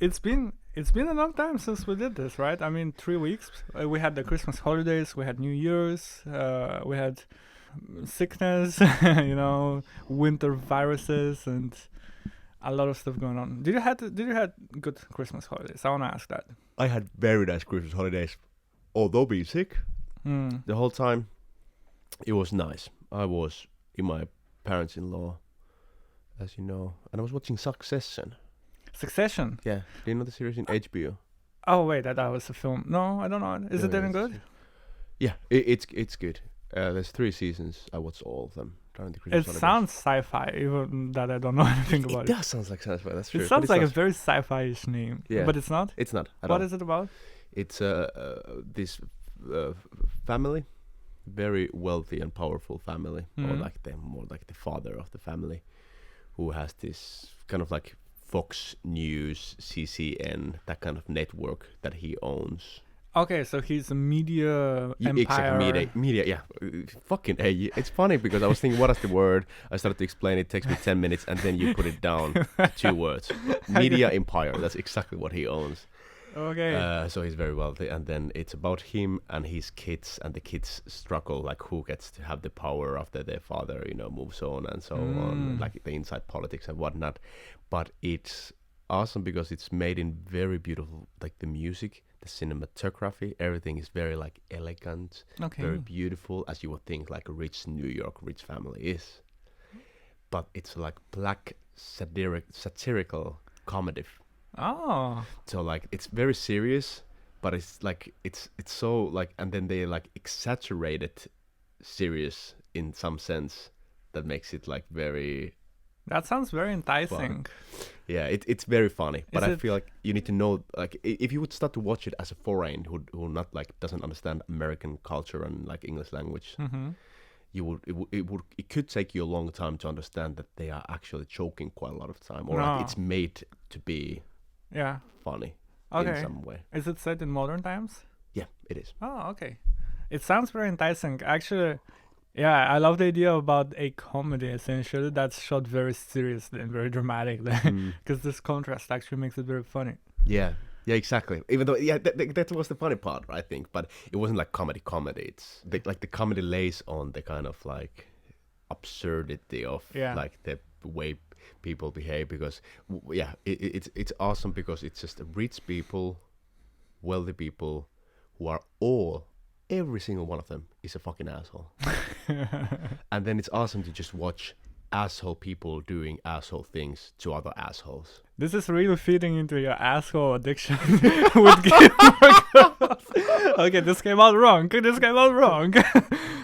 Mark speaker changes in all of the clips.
Speaker 1: it's been a long time since we did this, right? I mean, 3 weeks. We had the Christmas holidays, we had New Year's, we had sickness, winter viruses, and a lot of stuff going on. Did you had good Christmas holidays? I want to ask that.
Speaker 2: I had very nice Christmas holidays, although being sick the whole time. It was nice. I was in my parents-in-law, as you know, and I was watching Succession.
Speaker 1: Succession.
Speaker 2: Yeah, do you know the series in HBO?
Speaker 1: Oh wait, that was a film. No, I don't know. Is it any good?
Speaker 2: Yeah, it's good. There's 3 seasons. I watched all of them during the Christmas holidays.
Speaker 1: Sounds sci-fi, even that I don't know anything about it.
Speaker 2: It does sound like sci-fi. That's true.
Speaker 1: It sounds like a very sci-fi-ish name.
Speaker 2: Yeah,
Speaker 1: but it's not.
Speaker 2: It's not.
Speaker 1: What is it about?
Speaker 2: It's this family, very wealthy and powerful family, or more like the father of the family, who has this kind of like Fox News, CCN, that kind of network that he owns.
Speaker 1: Okay, so he's a media empire.
Speaker 2: Exactly, media, yeah. Fucking hey, it's funny because I was thinking, what is the word? I started to explain it. Takes me 10 minutes, and then you put it down to 2 words. Media empire. That's exactly what he owns.
Speaker 1: Okay.
Speaker 2: So he's very wealthy, and then it's about him and his kids, and the kids struggle, like who gets to have the power after their father, moves on and so on, like the inside politics and whatnot. But it's awesome because it's made in very beautiful, like the music, the cinematography, everything is very like elegant, very beautiful, as you would think like a rich New York rich family is. But it's like black satirical comedy.
Speaker 1: Oh.
Speaker 2: So like it's very serious, but it's like it's so like, and then they like exaggerated serious in some sense that makes it like very.
Speaker 1: That sounds very enticing.
Speaker 2: Fun. Yeah, it's very funny, but I feel like you need to know, like, if you would start to watch it as a foreign who not like doesn't understand American culture and like English language, it could take you a long time to understand that they are actually joking quite a lot of time, or like it's made to be funny in some way.
Speaker 1: Is it set in modern times?
Speaker 2: Yeah, it is.
Speaker 1: Oh, okay. It sounds very enticing. Actually, yeah, I love the idea about a comedy essentially that's shot very seriously and very dramatically, because this contrast actually makes it very funny.
Speaker 2: Yeah, exactly. Even though, that was the funny part, I think. But it wasn't like comedy. It's like the comedy lays on the kind of like absurdity of like the way people behave. Because it's awesome because it's just rich people, wealthy people who are every single one of them is a fucking asshole. And then it's awesome to just watch asshole people doing asshole things to other assholes.
Speaker 1: This is really feeding into your asshole addiction with Gilmore Girls. Okay, this came out wrong.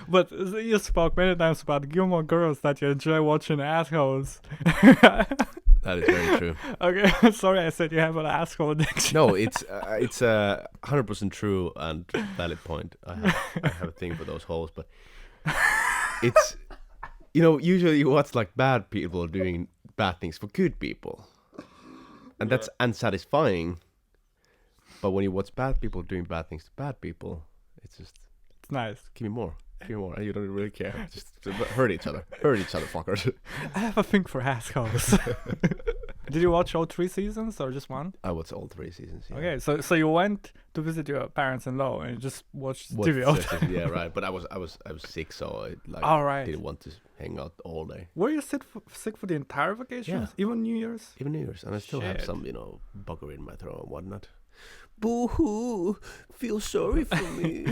Speaker 1: But you spoke many times about Gilmore Girls that you enjoy watching assholes.
Speaker 2: That is very true.
Speaker 1: Okay, sorry I said you have an asshole addiction.
Speaker 2: No, it's 100% true and valid point. I have a thing for those holes, but it's, usually you watch like bad people doing bad things for good people, and that's unsatisfying. But when you watch bad people doing bad things to bad people, it's
Speaker 1: nice.
Speaker 2: Give me more, and you don't really care. Just hurt each other, fuckers.
Speaker 1: I have a thing for assholes. Did you watch all 3 seasons or just one?
Speaker 2: I watched all 3 seasons. Yeah.
Speaker 1: Okay, so you went to visit your parents-in-law and you just watched TV all the time.
Speaker 2: Yeah, right. But I was sick, so I didn't want to hang out all day.
Speaker 1: Were you sick for the entire vacation?
Speaker 2: Yeah.
Speaker 1: Even New Year's?
Speaker 2: Even New Year's, and I still have some buggery in my throat and whatnot. Boo-hoo! Feel sorry for me.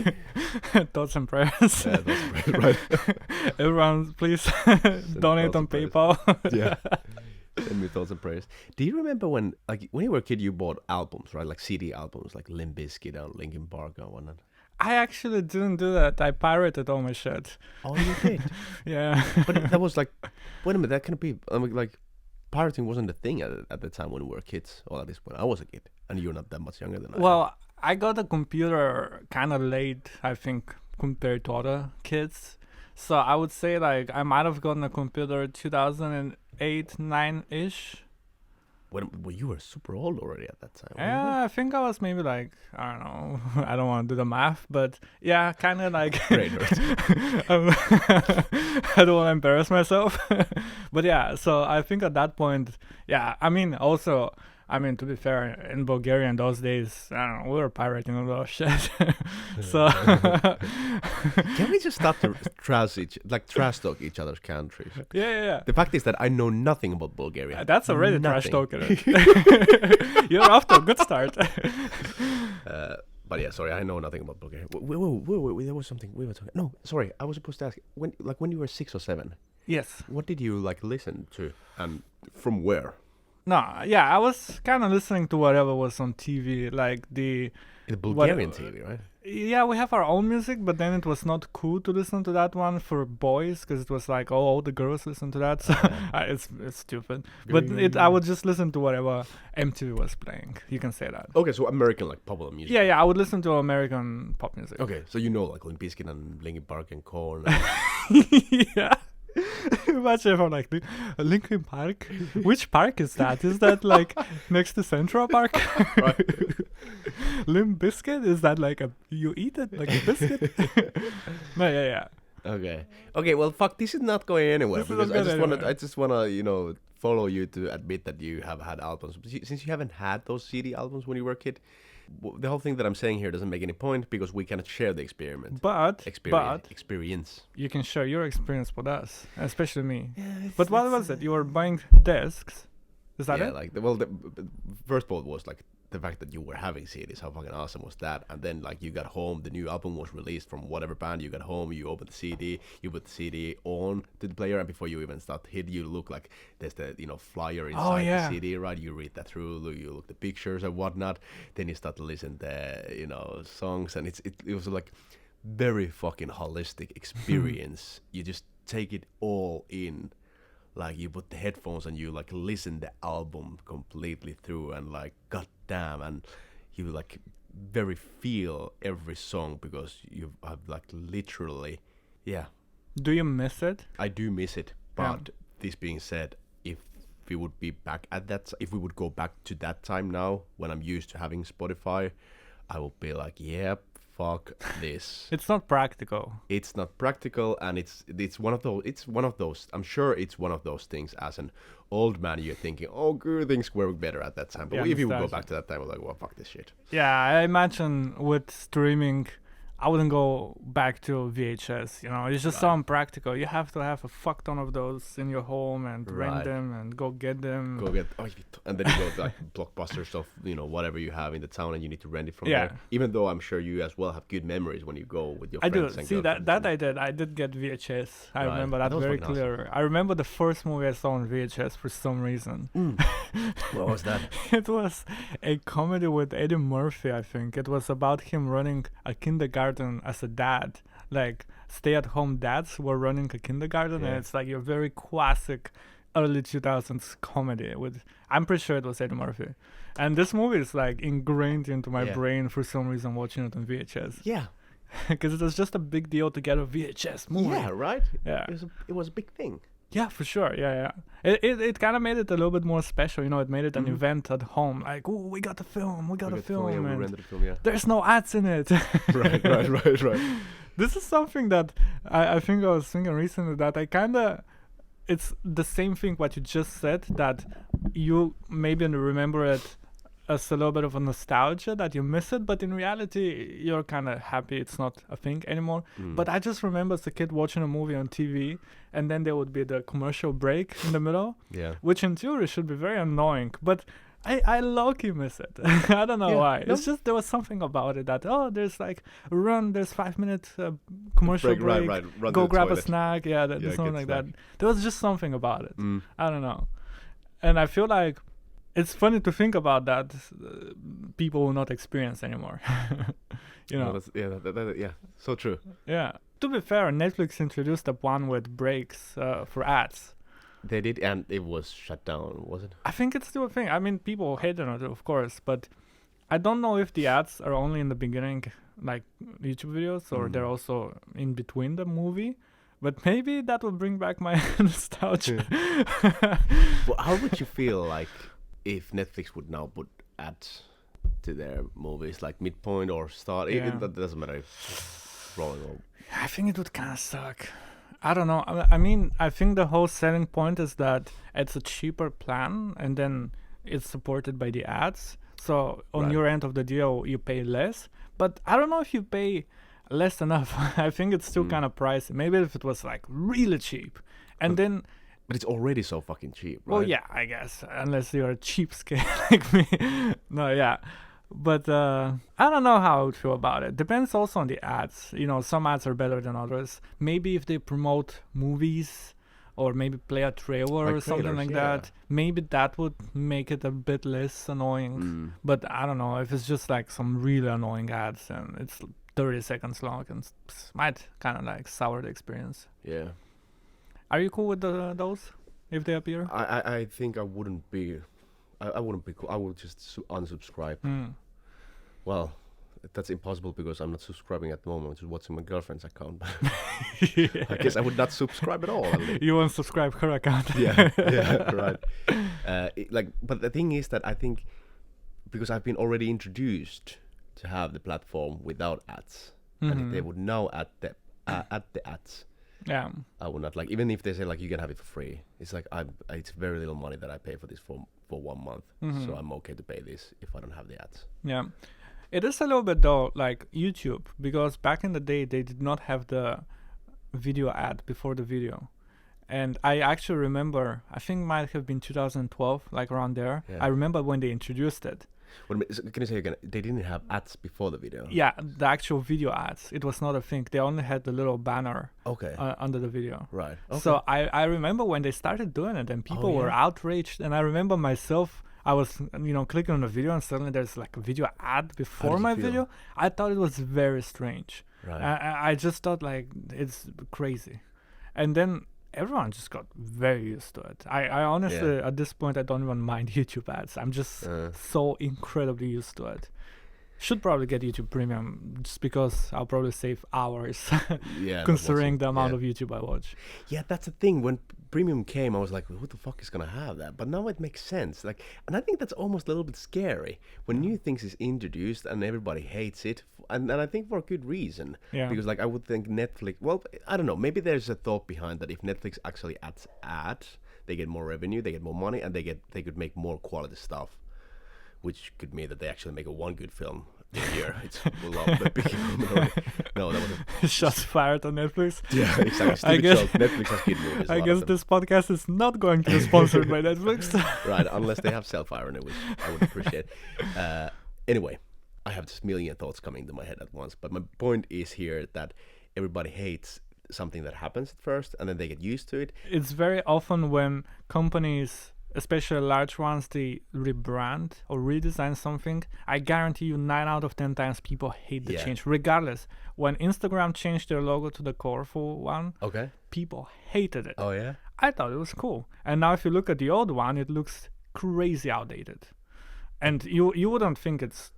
Speaker 1: Thoughts and prayers.
Speaker 2: Yeah, thoughts and prayers, right.
Speaker 1: Everyone, please donate on PayPal.
Speaker 2: Yeah. Send me thoughts and prayers. Do you remember when you were a kid, you bought albums, right? Like CD albums, like Limp Bizkit and Linkin Park and whatnot?
Speaker 1: I actually didn't do that. I pirated all my shit.
Speaker 2: Oh, you did?
Speaker 1: Yeah.
Speaker 2: But that was like, wait a minute, that couldn't be, like, pirating wasn't a thing at the time when we were kids, or at least when I was a kid, and you're not that much younger than I am.
Speaker 1: Well, I got a computer kind of late, I think, compared to other kids. So I would say, like, I might have gotten a computer 2008, 9-ish.
Speaker 2: Well, you were super old already at that time.
Speaker 1: Yeah, I think I was maybe like, I don't know, I don't want to do the math, but yeah, kind of like,
Speaker 2: Great.
Speaker 1: I don't want to embarrass myself. But yeah, so I think at that point, yeah, I mean, also, I mean, to be fair, in Bulgaria in those days, I don't know, we were pirating a lot of shit. So
Speaker 2: can we just stop to trash talk each other's countries?
Speaker 1: Yeah.
Speaker 2: The fact is that I know nothing about Bulgaria.
Speaker 1: That's already trash talking. You're off to a good start.
Speaker 2: But yeah, sorry, I know nothing about Bulgaria. Wait, there was something we were talking. No, sorry, I was supposed to ask when you were 6 or 7.
Speaker 1: Yes.
Speaker 2: What did you listen to, and from where?
Speaker 1: No, yeah, I was kind of listening to whatever was on TV, like the
Speaker 2: Bulgarian TV, right?
Speaker 1: Yeah, we have our own music, but then it was not cool to listen to that one for boys because it was like, all the girls listen to that, so it's stupid. But I would just listen to whatever MTV was playing. You can say that.
Speaker 2: Okay, so American popular music.
Speaker 1: Yeah, I would listen to American pop music.
Speaker 2: Okay, so Limp Bizkit and Linkin Park and Korn.
Speaker 1: Yeah. Imagine if I'm like, Linkin Park? Which park is that? Is that like next to Central Park? Limp Biscuit? Is that like you eat it like a biscuit? No, yeah.
Speaker 2: Okay, well, fuck, this is not going anywhere because I just wanna, follow you to admit that you have had albums. Since you haven't had those CD albums when you were a kid, the whole thing that I'm saying here doesn't make any point because we cannot share the experiment. Experience.
Speaker 1: You can share your experience with us, especially me. Yeah, but what was it? You were buying discs? Is that it?
Speaker 2: Yeah, the first part was like the fact that you were having CDs. How fucking awesome was that? And then you got home, the new album was released from whatever band. You got home, you opened the CD, you put the CD on to the player, and before you even start hit, you look like there's the flyer inside the CD, right? You read that through, you look the pictures and whatnot. Then you start to listen to songs, and it was like very fucking holistic experience. You just take it all in. Like you put the headphones and you listen the album completely through, and god damn, and you very feel every song because you have literally, yeah.
Speaker 1: Do you miss it?
Speaker 2: I do miss it, but this being said, if we would be back at that, if we would go back to that time now when I'm used to having Spotify, I would be like, yep. Fuck this.
Speaker 1: It's not practical.
Speaker 2: It's not practical, and it's one of those. I'm sure it's one of those things. As an old man, you're thinking, "Oh, good things were better at that time." But if you would go back to that time, we're like, "Well, fuck this shit."
Speaker 1: Yeah, I imagine with streaming, I wouldn't go back to VHS. It's just so impractical. You have to have a fuck ton of those in your home and rent them and go get them.
Speaker 2: And then you go to Blockbuster stuff, whatever you have in the town, and you need to rent it from there. Even though I'm sure you as well have good memories when you go with your friends.
Speaker 1: I do. See, I did get VHS. I remember that very clear. Awesome. I remember the first movie I saw on VHS for some reason.
Speaker 2: What was that?
Speaker 1: It was a comedy with Eddie Murphy, I think. It was about him running a kindergarten as a dad. Stay-at-home dads were running a kindergarten, and it's your very classic early 2000s comedy with, I'm pretty sure it was Eddie Murphy. And this movie is ingrained into my brain for some reason watching it on VHS.
Speaker 2: Yeah.
Speaker 1: Because it was just a big deal to get a VHS movie.
Speaker 2: Yeah, right?
Speaker 1: Yeah.
Speaker 2: It was a big thing.
Speaker 1: Yeah, for sure. Yeah. It kind of made it a little bit more special. It made it an event at home. Like, oh, we got the film. We rented the film, there's no ads in it.
Speaker 2: Right.
Speaker 1: This is something that I think I was thinking recently that it's the same thing what you just said, that you maybe remember it as a little bit of a nostalgia that you miss it, but in reality you're kind of happy it's not a thing anymore. But I just remember as a kid watching a movie on TV, and then there would be the commercial break in the middle, which in theory should be very annoying, but I low-key miss it. I don't know why. It's just there was something about it that there's there's 5 minutes commercial break.
Speaker 2: Right.
Speaker 1: Go grab a snack. Something like that. There was just something about it. I don't know, and I feel like it's funny to think about that. People will not experience anymore.
Speaker 2: So true.
Speaker 1: Yeah. To be fair, Netflix introduced the one with breaks for ads.
Speaker 2: They did, and it was shut down, was it?
Speaker 1: I think it's still a thing. I mean, people hate it, of course, but I don't know if the ads are only in the beginning, like YouTube videos, or they're also in between the movie. But maybe that will bring back my nostalgia.
Speaker 2: Well, how would you feel if Netflix would now put ads to their movies, midpoint or start? Even that doesn't matter if rolling or...
Speaker 1: I think it would kind of suck. I don't know. I mean, I think the whole selling point is that it's a cheaper plan, and then it's supported by the ads. So on
Speaker 2: Right.
Speaker 1: your end of the deal, you pay less. But I don't know if you pay less enough. I think it's still kind of pricey. Maybe if it was like really cheap, and then.
Speaker 2: But it's already so fucking cheap, right?
Speaker 1: Well, yeah, I guess, unless you're a cheapskate like me. No, yeah. But I don't know how I would feel about it. Depends also on the ads. You know, some ads are better than others. Maybe if they promote movies or maybe play a trailer
Speaker 2: Like
Speaker 1: or something
Speaker 2: trailers,
Speaker 1: like
Speaker 2: yeah.
Speaker 1: that, maybe that would make it a bit less annoying. But I don't know, if it's just like some really annoying ads and it's 30 seconds long, and might kind of like sour the experience.
Speaker 2: Yeah.
Speaker 1: Are you cool with those if they appear?
Speaker 2: I think I wouldn't be. I wouldn't be cool. I would just unsubscribe. Well, that's impossible because I'm not subscribing at the moment. I'm just watching my girlfriend's account. I guess I would not subscribe at all.
Speaker 1: You unsubscribe her account.
Speaker 2: yeah, right. But the thing is that I think because I've been already introduced to have the platform without ads, and if they would now add the ads,
Speaker 1: Yeah.
Speaker 2: I would not like. Even if they say like you can have it for free, it's like it's very little money that I pay for this for 1 month, so I'm okay to pay this if I don't have the ads.
Speaker 1: Yeah. It is a little bit though like YouTube, because back in the day they did not have the video ad before the video. And I actually remember, I think it might have been 2012, like around there.
Speaker 2: Yeah.
Speaker 1: I remember when they introduced it.
Speaker 2: Can you say again? They didn't have ads before the video.
Speaker 1: Yeah, the actual video ads. It was not a thing. They only had the little banner
Speaker 2: Okay.
Speaker 1: under the video.
Speaker 2: Right. Okay.
Speaker 1: So I remember when they started doing it and people were outraged. And I remember myself, I was, clicking on the video and suddenly there's like a video ad before my video. I thought it was very strange.
Speaker 2: Right.
Speaker 1: I just thought like it's crazy. And then everyone just got very used to it. I honestly, at this point, I don't even mind YouTube ads. I'm just so incredibly used to it. Should probably get YouTube Premium just because I'll probably save hours considering the amount of YouTube I watch.
Speaker 2: Yeah, that's the thing. When Premium came, I was like, who the fuck is gonna have that? But now it makes sense. Like, and I think that's almost a little bit scary when new things is introduced and everybody hates it, and I think for a good reason.
Speaker 1: Yeah.
Speaker 2: Because like I would think Netflix. Well, I don't know. Maybe there's a thought behind that. If Netflix actually adds ads, they get more revenue, they get more money, and they could make more quality stuff, which could mean that they actually make one good film a year. It's a lot big. No, that was
Speaker 1: Shots fired on Netflix.
Speaker 2: Yeah, exactly.
Speaker 1: I guess
Speaker 2: Netflix has good movies.
Speaker 1: I guess this podcast is not going to be sponsored by Netflix.
Speaker 2: Right, unless they have self-irony, which I would appreciate. Anyway, I have just a million thoughts coming to my head at once. But my point is here that everybody hates something that happens at first, and then they get used to it.
Speaker 1: It's very often when companies, especially large ones, they rebrand or redesign something. I guarantee you 9 out of 10 times people hate the change, regardless. When Instagram changed their logo to the colorful one, people hated it.
Speaker 2: Oh, yeah?
Speaker 1: I thought it was cool. And now if you look at the old one, it looks crazy outdated. And you wouldn't think it's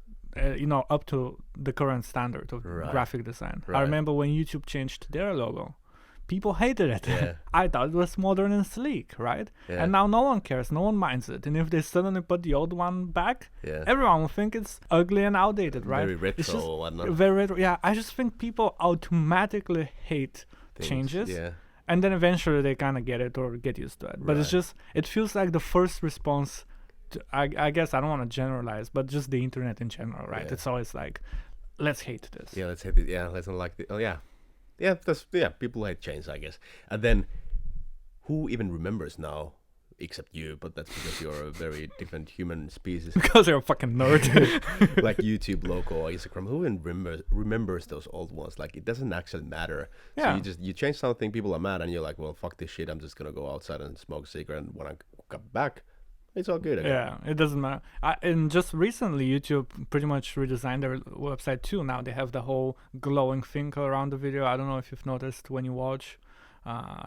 Speaker 1: up to the current standard of graphic design. I remember when YouTube changed their logo. People hated it.
Speaker 2: Yeah.
Speaker 1: I thought it was modern and sleek, right?
Speaker 2: Yeah.
Speaker 1: And now no one cares, no one minds it. And if they suddenly put the old one back, everyone will think it's ugly and outdated, right?
Speaker 2: Very retro or whatnot.
Speaker 1: Very retro. Yeah, I just think people automatically hate changes.
Speaker 2: Yeah.
Speaker 1: And then eventually they kind of get it or get used to it. But it's just, it feels like the first response to, I guess I don't want to generalize, but just the internet in general, right?
Speaker 2: Yeah.
Speaker 1: It's always like, let's hate this.
Speaker 2: Yeah, let's hate it. Yeah, let's not like the. Oh, yeah. Yeah, people hate change, I guess. And then, who even remembers now, except you, but that's because you're a very different human species.
Speaker 1: Because you're a fucking nerd.
Speaker 2: Like YouTube logo or Instagram, who even remembers those old ones? Like, it doesn't actually matter.
Speaker 1: Yeah.
Speaker 2: So you change something, people are mad, and you're like, well, fuck this shit, I'm just gonna go outside and smoke a cigarette, and when I come back, it's all good again.
Speaker 1: Yeah, it doesn't matter. And just recently, YouTube pretty much redesigned their website too. Now they have the whole glowing thing around the video. I don't know if you've noticed when you watch.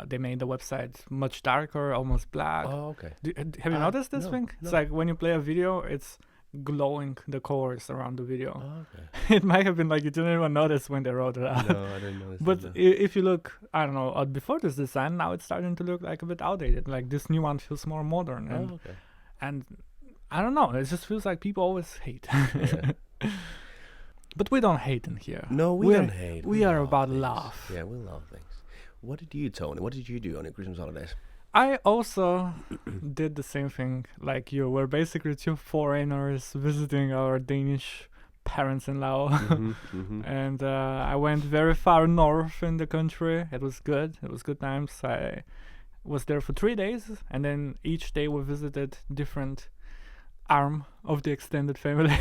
Speaker 1: They made the website much darker, almost black.
Speaker 2: Oh, okay.
Speaker 1: Have you noticed this
Speaker 2: no,
Speaker 1: thing?
Speaker 2: no.
Speaker 1: It's like when you play a video, it's glowing the colors around the video.
Speaker 2: Oh, okay.
Speaker 1: It might have been like you didn't even notice when they wrote it out.
Speaker 2: No, I didn't notice.
Speaker 1: But if you look, I don't know, before this design, now it's starting to look like a bit outdated. Like this new one feels more modern. And,
Speaker 2: okay.
Speaker 1: And I don't know, it just feels like people always hate.
Speaker 2: Yeah.
Speaker 1: But we don't hate in here.
Speaker 2: No, we don't hate.
Speaker 1: We are
Speaker 2: love
Speaker 1: about
Speaker 2: things.
Speaker 1: love.
Speaker 2: Yeah, we love things. What did you, Toni? What did you do on your Christmas holidays?
Speaker 1: I also did the same thing like you. We're basically two foreigners visiting our Danish parents-in-law. And I went very far north in the country. It was good. It was good times. I was there for 3 days, and then each day we visited different arm of the extended family.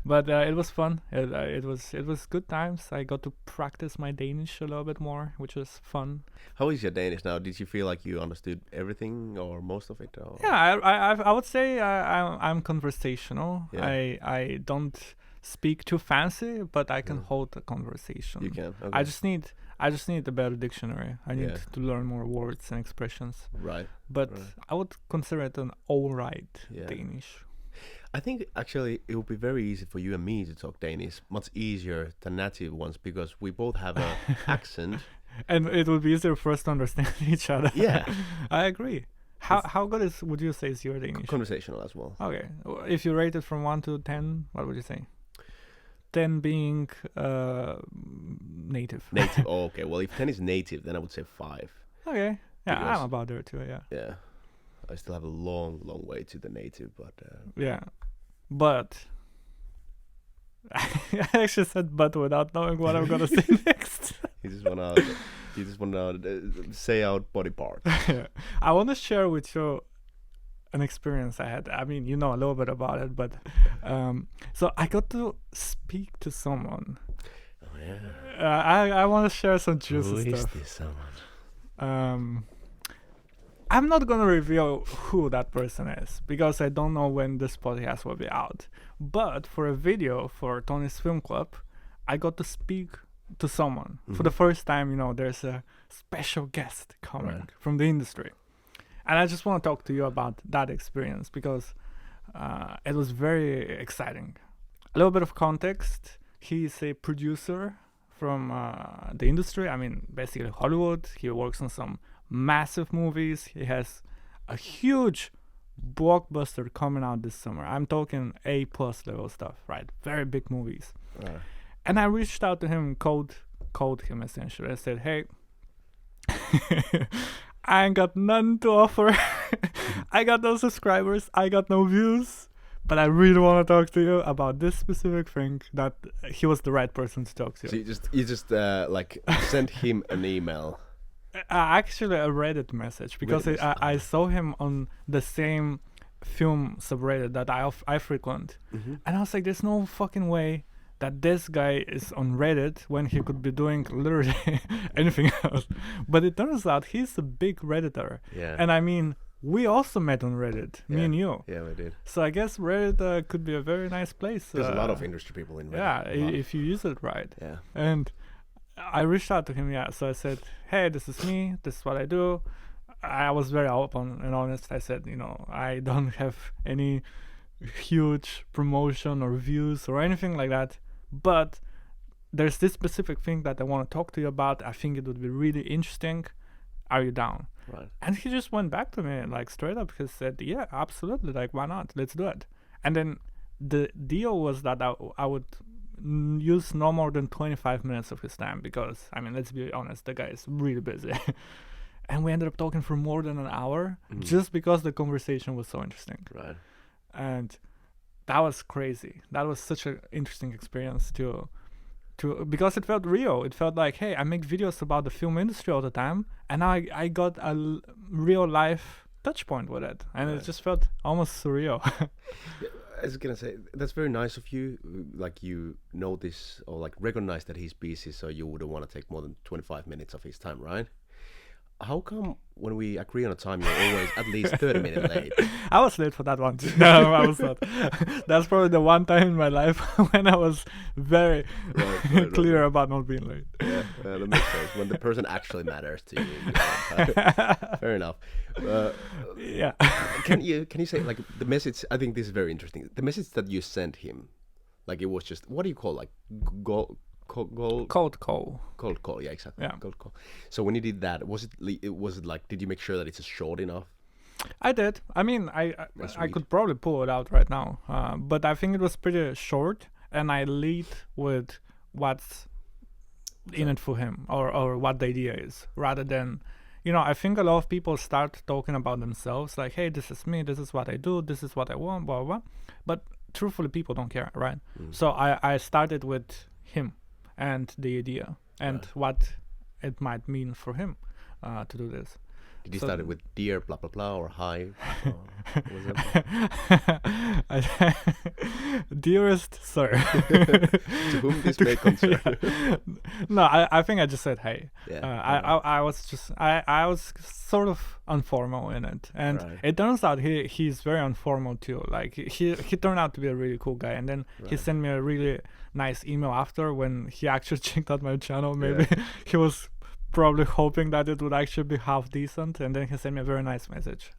Speaker 1: But it was fun. It was good times. I got to practice my Danish a little bit more, which was fun.
Speaker 2: How is your Danish now? Did you feel like you understood everything or most of it? Or?
Speaker 1: Yeah, I would say I'm conversational. Yeah. I don't speak too fancy, but I can hold a conversation.
Speaker 2: You can. Okay.
Speaker 1: I just need a better dictionary. I need to learn more words and expressions.
Speaker 2: Right.
Speaker 1: But I would consider it an alright Danish.
Speaker 2: I think actually it would be very easy for you and me to talk Danish, much easier than native ones, because we both have an accent.
Speaker 1: And it would be easier for us to understand each other.
Speaker 2: Yeah.
Speaker 1: I agree. How good would you say is your Danish?
Speaker 2: Conversational as well.
Speaker 1: Okay. If you rate it from 1 to 10, what would you say? 10 being native.
Speaker 2: Native. Oh, okay. Well, if 10 is native, then I would say 5.
Speaker 1: Okay. Yeah, because I'm about there too, yeah.
Speaker 2: Yeah. I still have a long way to the native, but...
Speaker 1: Yeah. But... I actually said but without knowing what I'm going to say next.
Speaker 2: You just want to say out body parts.
Speaker 1: Yeah. I want to share with you an experience I had. I mean, you know a little bit about it, but... so I got to speak to someone.
Speaker 2: Oh, yeah.
Speaker 1: I want to share some juicy stuff.
Speaker 2: Who is this someone?
Speaker 1: I'm not gonna reveal who that person is because I don't know when this podcast will be out. But for a video for Tony's Film Club, I got to speak to someone for the first time. You know, there's a special guest coming from the industry, and I just want to talk to you about that experience because it was very exciting. A little bit of context: he's a producer from the industry. I mean, basically Hollywood. He works on some massive movies. He has a huge blockbuster coming out this summer. I'm talking A+ level stuff, right? Very big movies. And I reached out to him, called him essentially. I said, hey, I ain't got nothing to offer. I got no subscribers. I got no views. But I really want to talk to you about this specific thing. That he was the right person to talk to.
Speaker 2: So you just like sent him an email.
Speaker 1: Actually, a Reddit message because I saw him on the same film subreddit that I frequent, and I was like, "There's no fucking way that this guy is on Reddit when he could be doing literally anything else." But it turns out he's a big Redditor, and I mean, we also met on Reddit, me and you.
Speaker 2: Yeah, we did.
Speaker 1: So I guess Reddit could be a very nice place.
Speaker 2: There's a lot of industry people in Reddit.
Speaker 1: Yeah, if you use it right.
Speaker 2: Yeah,
Speaker 1: and I reached out to him, so I said, hey, this is me, this is what I do. I was very open and honest. I said, you know, I don't have any huge promotion or views or anything like that, but there's this specific thing that I want to talk to you about. I think it would be really interesting. Are you down?
Speaker 2: Right.
Speaker 1: And he just went back to me, like, straight up. He said, yeah, absolutely, like, why not? Let's do it. And then the deal was that I would use no more than 25 minutes of his time because, I mean, let's be honest, the guy is really busy. And we ended up talking for more than an hour just because the conversation was so interesting.
Speaker 2: Right.
Speaker 1: And that was crazy. That was such an interesting experience to because it felt real. It felt like, hey, I make videos about the film industry all the time, and I got a real life touch point with it, and it just felt almost surreal.
Speaker 2: I was gonna say, that's very nice of you. Like, you notice or like recognize that he's busy, so you wouldn't want to take more than 25 minutes of his time, right? How come when we agree on a time, you're always at least 30 minutes late?
Speaker 1: I was late for that one too. No, I was not. That's probably the one time in my life when I was very clear about not being late.
Speaker 2: Yeah, that makes sense. When the person actually matters to you. Fair enough.
Speaker 1: Yeah.
Speaker 2: Can you say, like, the message? I think this is very interesting. The message that you sent him, like, it was just, what do you call, like,
Speaker 1: cold call.
Speaker 2: Yeah, exactly.
Speaker 1: Yeah.
Speaker 2: Cold call. So when you did that, was it like, did you make sure that it's short enough?
Speaker 1: I did. I mean, I could probably pull it out right now, but I think it was pretty short, and I lead with what's in it for him, or what the idea is, rather than I think a lot of people start talking about themselves, like, hey, this is me, this is what I do, this is what I want, blah, blah, blah. But truthfully, people don't care, right? So I started with him and the idea and what it might mean for him to do this.
Speaker 2: Did you start it with dear blah blah blah or hi? What was it?
Speaker 1: Dearest sir.
Speaker 2: To whom this may concern.
Speaker 1: No, I think I just said hey. I was sort of informal in it, and it turns out he's very informal too. Like he turned out to be a really cool guy, and then he sent me a really nice email after when he actually checked out my channel. Maybe he was probably hoping that it would actually be half decent, and then he sent me a very nice message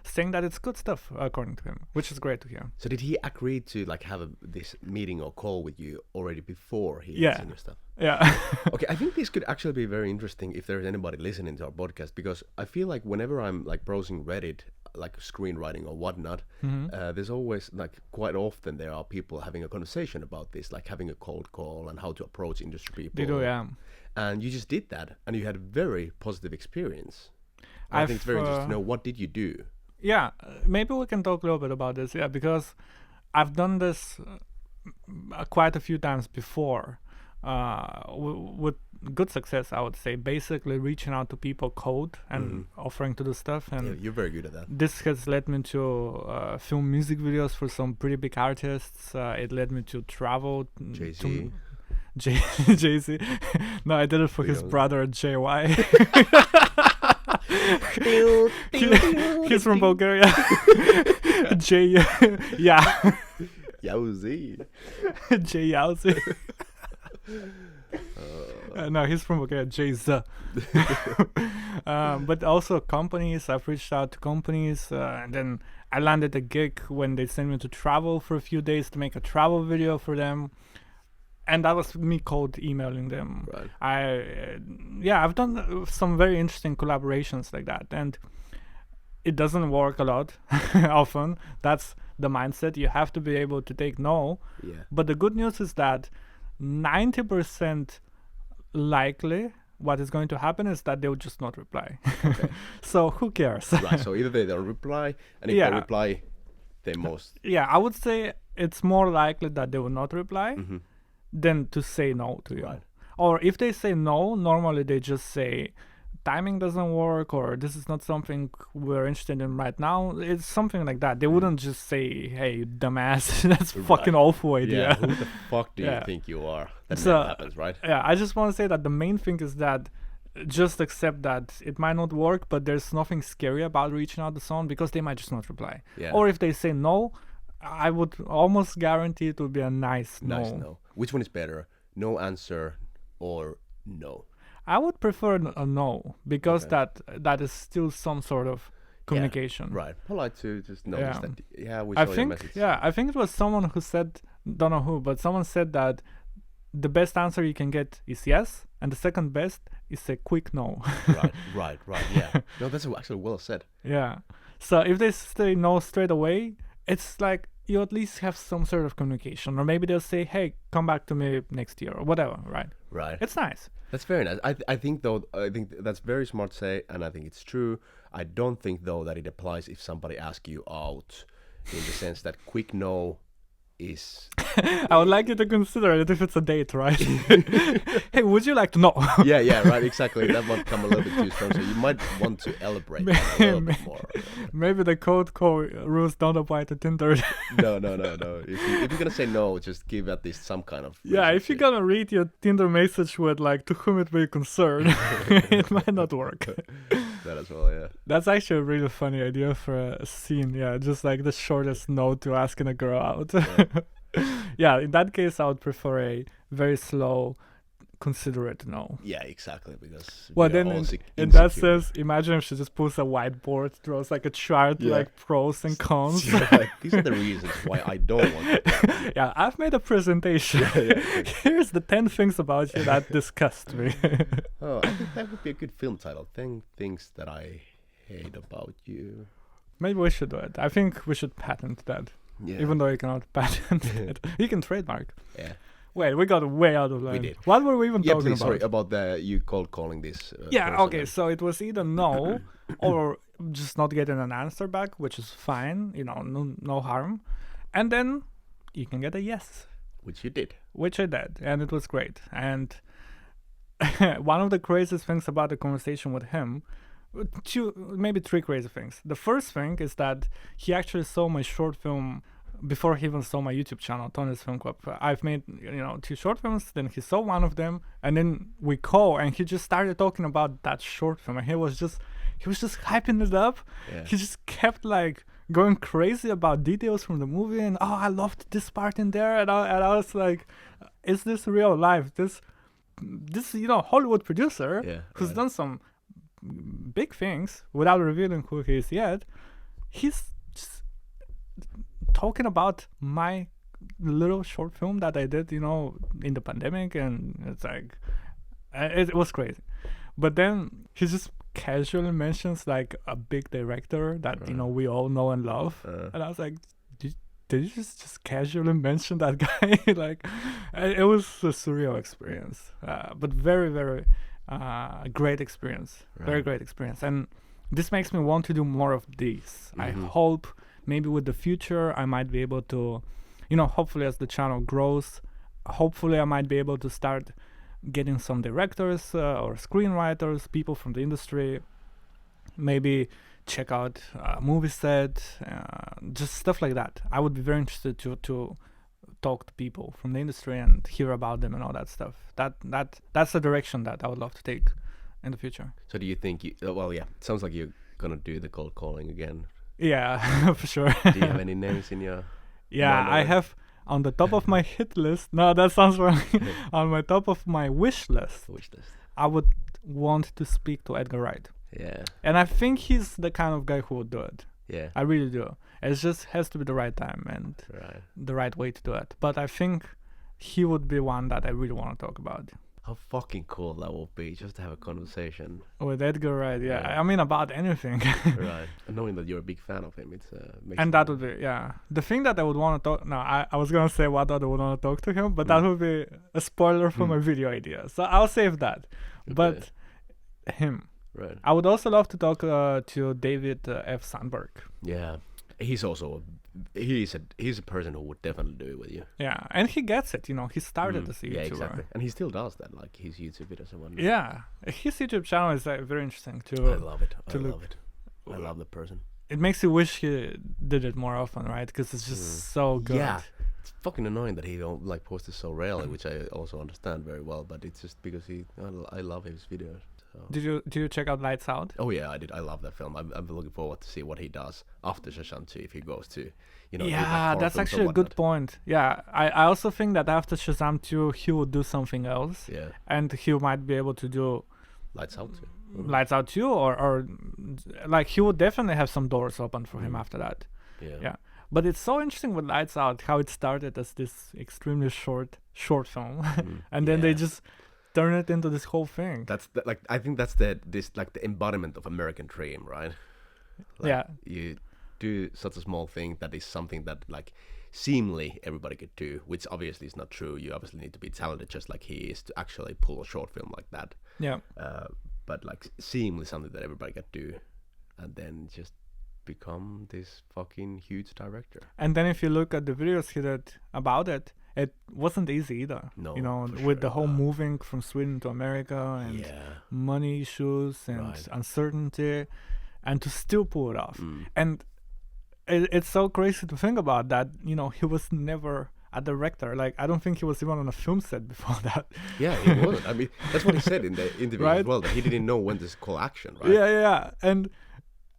Speaker 1: saying that it's good stuff according to him, which is great to hear.
Speaker 2: So did he agree to like have this meeting or call with you already before he had seen your stuff? Okay, I think this could actually be very interesting if there's anybody listening to our podcast, because I feel like whenever I'm like browsing Reddit, like screenwriting or whatnot, there's always like quite often there are people having a conversation about this, like having a cold call and how to approach industry people.
Speaker 1: They do, yeah.
Speaker 2: And you just did that, and you had a very positive experience. I think it's very interesting to know, what did you do?
Speaker 1: Yeah, maybe we can talk a little bit about this. Yeah, because I've done this quite a few times before, with good success, I would say. Basically, reaching out to people cold and offering to do stuff. And
Speaker 2: you're very good at that.
Speaker 1: This has led me to film music videos for some pretty big artists. It led me to travel.
Speaker 2: Jay-Z.
Speaker 1: Jay-Z. No, I did it for his brother JY. He's from Bulgaria.
Speaker 2: Yowzy.
Speaker 1: Jay Yowzy. No, he's from Bulgaria. Jay-Z. But also companies. I've reached out to companies, and then I landed a gig when they sent me to travel for a few days to make a travel video for them. And that was me cold emailing them. Right. I've done some very interesting collaborations like that, and it doesn't work a lot often. That's the mindset. You have to be able to take no. Yeah. But the good news is that 90% likely what is going to happen is that they'll just not reply. Okay. So who cares?
Speaker 2: Right. So either they don't reply, and if they reply, they most.
Speaker 1: Yeah, I would say it's more likely that they will not reply. Than to say no to you. Right. Or if they say no, normally they just say timing doesn't work, or this is not something we're interested in right now. It's something like that. They wouldn't just say, hey, you dumbass, that's a fucking awful idea.
Speaker 2: Yeah, who the fuck do you think you are? That never happens, right?
Speaker 1: Yeah, I just want to say that the main thing is that just accept that it might not work, but there's nothing scary about reaching out to someone, because they might just not reply. Yeah. Or if they say no, I would almost guarantee it would be a nice no.
Speaker 2: Nice no. Which one is better? No answer or no?
Speaker 1: I would prefer a no, because that is still some sort of communication.
Speaker 2: Right. Polite to just notice that. Yeah, we saw your message.
Speaker 1: Yeah, I think it was someone who said, don't know who, but someone said that the best answer you can get is yes, and the second best is a quick no.
Speaker 2: Right. Yeah. No, that's actually well said.
Speaker 1: Yeah. So if they say no straight away, it's like you at least have some sort of communication, or maybe they'll say, hey, come back to me next year or whatever, right? It's nice.
Speaker 2: That's very nice. I think that's very smart to say, and I think it's true. I don't think though that it applies if somebody asks you out, in the sense that quick no is...
Speaker 1: I would like you to consider it if it's a date, right? Hey, would you like to know?
Speaker 2: yeah, right, exactly. That might come a little bit too strong, so you might want to elaborate a little bit more.
Speaker 1: Maybe the cold call rules don't apply to Tinder.
Speaker 2: No. If you're gonna say no, just give at least some kind of...
Speaker 1: Yeah, if you're gonna read your Tinder message with like, to whom it may concern, it might not work.
Speaker 2: That as well, yeah.
Speaker 1: That's actually a really funny idea for a scene, just like the shortest no to asking a girl out. Yeah, in that case, I would prefer a very slow, considerate no.
Speaker 2: Yeah, exactly, because...
Speaker 1: Well, then in that sense, imagine if she just pulls a whiteboard, draws like a chart, like pros and cons.
Speaker 2: These are the reasons why I don't want to.
Speaker 1: Yeah, I've made a presentation. Here's the 10 things about you that disgust me.
Speaker 2: Oh, I think that would be a good film title. 10 things that I hate about you.
Speaker 1: Maybe we should do it. I think we should patent that. Yeah. Even though you cannot patent it. You can trademark.
Speaker 2: Yeah.
Speaker 1: Wait, we got way out of line.
Speaker 2: We did.
Speaker 1: What were we even talking
Speaker 2: please,
Speaker 1: about?
Speaker 2: Sorry, about you cold calling this.
Speaker 1: Okay, so it was either no or just not getting an answer back, which is fine, no harm. And then you can get a yes.
Speaker 2: Which you did.
Speaker 1: Which I did, and it was great. And one of the craziest things about the conversation with him, maybe three crazy things. The first thing is that he actually saw my short film before he even saw my YouTube channel, Tony's Film Club. I've made 2 short films, then he saw one of them, and then we call, and he just started talking about that short film, and he was just hyping it up.
Speaker 2: Yeah.
Speaker 1: He just kept like going crazy about details from the movie, and I loved this part in there, and I was like, is this real life? This Hollywood producer who's done some big things without revealing who he is yet, he's just talking about my little short film that I did, in the pandemic, and it's like, it was crazy. But then he just casually mentions like a big director that we all know and love, and I was like, did you just casually mention that guy? Like, it was a surreal experience, but very, very great experience. Very great experience, and this makes me want to do more of these. I hope maybe with the future I might be able to, hopefully as the channel grows, hopefully I might be able to start getting some directors or screenwriters, people from the industry, maybe check out movie set, just stuff like that. I would be very interested to talk to people from the industry and hear about them and all that stuff. That's the direction that I would love to take in the future.
Speaker 2: So do you think it sounds like you're gonna do the cold calling again.
Speaker 1: Yeah, for sure.
Speaker 2: Do you have any names in your
Speaker 1: mind? I have on the top of my hit list. No, that sounds wrong. On my top of my wish list, I would want to speak to Edgar Wright.
Speaker 2: Yeah.
Speaker 1: And I think he's the kind of guy who would do it.
Speaker 2: Yeah.
Speaker 1: I really do. It just has to be the right time and the right way to do it. But I think he would be one that I really want to talk about.
Speaker 2: How fucking cool that would be, just to have a conversation
Speaker 1: with Edgar Wright. Yeah. I mean, about anything.
Speaker 2: Right. And knowing that you're a big fan of him, it's
Speaker 1: and that would be the thing that I would want to talk. No, I was gonna say what I would want to talk to him, but that would be a spoiler for my video idea. So I'll save that. Okay. But him.
Speaker 2: Right.
Speaker 1: I would also love to talk to David F. Sandberg.
Speaker 2: Yeah, he's also he's a person who would definitely do it with you.
Speaker 1: Yeah, and he gets it. He started as a YouTuber.
Speaker 2: Yeah, exactly. And he still does that, like his YouTube videos and whatnot.
Speaker 1: Yeah, his YouTube channel is very interesting too.
Speaker 2: I love it. I love the person.
Speaker 1: It makes you wish he did it more often, right? Because it's just so good.
Speaker 2: Yeah. It's fucking annoying that he don't post it so rarely, which I also understand very well. But it's just because I love his videos. So.
Speaker 1: Did you check out Lights Out?
Speaker 2: Oh yeah, I did. I love that film. I'm looking forward to see what he does after Shazam 2, if he goes to,
Speaker 1: Yeah, that's actually a good point. Yeah, I also think that after Shazam 2, he would do something else.
Speaker 2: Yeah.
Speaker 1: And he might be able to do
Speaker 2: Lights Out 2.
Speaker 1: Lights Out 2, or like he would definitely have some doors open for him after that. Yeah. But it's so interesting with Lights Out how it started as this extremely short film, and then they just turn it into this whole thing.
Speaker 2: I think that's the embodiment of American dream, right? You do such a small thing that is something that seemingly everybody could do, which obviously is not true. You obviously need to be talented just like he is to actually pull a short film like that.
Speaker 1: Yeah.
Speaker 2: But seemingly something that everybody could do, and then just become this fucking huge director.
Speaker 1: And then if you look at the videos he did about it, it wasn't easy either.
Speaker 2: No,
Speaker 1: with the whole moving from Sweden to America and money issues and uncertainty, and to still pull it off. And it's so crazy to think about that. He was never a director. I don't think he was even on a film set before that.
Speaker 2: Yeah, he wasn't. I mean, that's what he said in the interview as well, that he didn't know when to call action, right?
Speaker 1: Yeah. And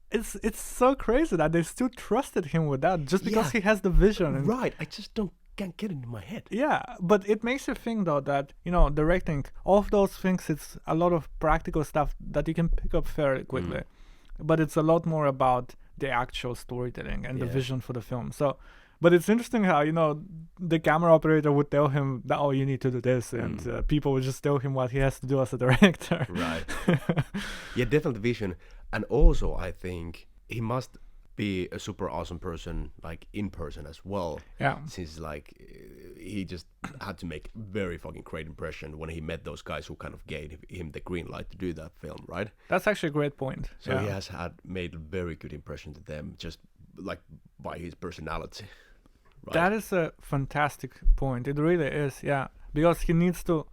Speaker 1: it's so crazy that they still trusted him with that just because he has the vision.
Speaker 2: Right. I just can't get it in my head.
Speaker 1: Yeah, but it makes you think though that directing, all of those things, it's a lot of practical stuff that you can pick up fairly quickly, but it's a lot more about the actual storytelling and the vision for the film. So, but it's interesting how the camera operator would tell him that, oh, you need to do this, and people would just tell him what he has to do as a director.
Speaker 2: Right. Yeah, definitely vision. And also I think he must be a super awesome person in person as well.
Speaker 1: Yeah.
Speaker 2: Since he just had to make very fucking great impression when he met those guys who kind of gave him the green light to do that film, right?
Speaker 1: That's actually a great point.
Speaker 2: So he has made a very good impression to them, just like by his personality. Right?
Speaker 1: That is a fantastic point. It really is, yeah. Because he needs to.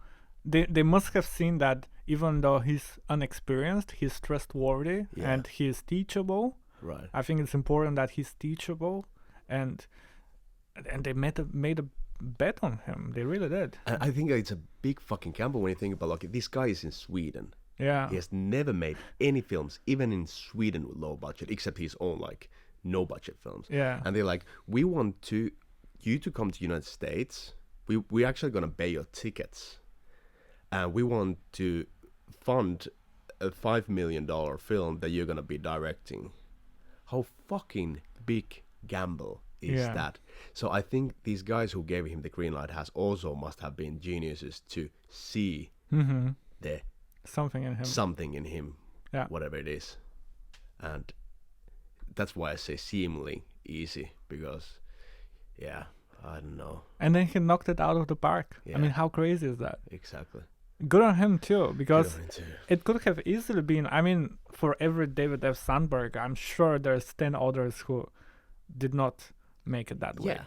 Speaker 1: They must have seen that even though he's unexperienced, he's trustworthy and he's teachable.
Speaker 2: Right.
Speaker 1: I think it's important that he's teachable, and they made a bet on him. They really did.
Speaker 2: And I think it's a big fucking gamble when you think about like this guy is in Sweden.
Speaker 1: Yeah.
Speaker 2: He has never made any films, even in Sweden, with low budget, except his own like no budget films.
Speaker 1: Yeah.
Speaker 2: And they're like, we want you to come to the United States. We're actually gonna pay your tickets. And we want to fund a $5 million film that you're going to be directing. How fucking big gamble is that? So I think these guys who gave him the green light must have been geniuses to see the
Speaker 1: something in him.
Speaker 2: Whatever it is. And that's why I say seemingly easy, because, I don't know.
Speaker 1: And then he knocked it out of the park.
Speaker 2: Yeah.
Speaker 1: I mean, how crazy is that?
Speaker 2: Exactly.
Speaker 1: Good on him too, because it could have easily been. I mean, for every David F. Sandberg, I'm sure there's 10 others who did not make it that way.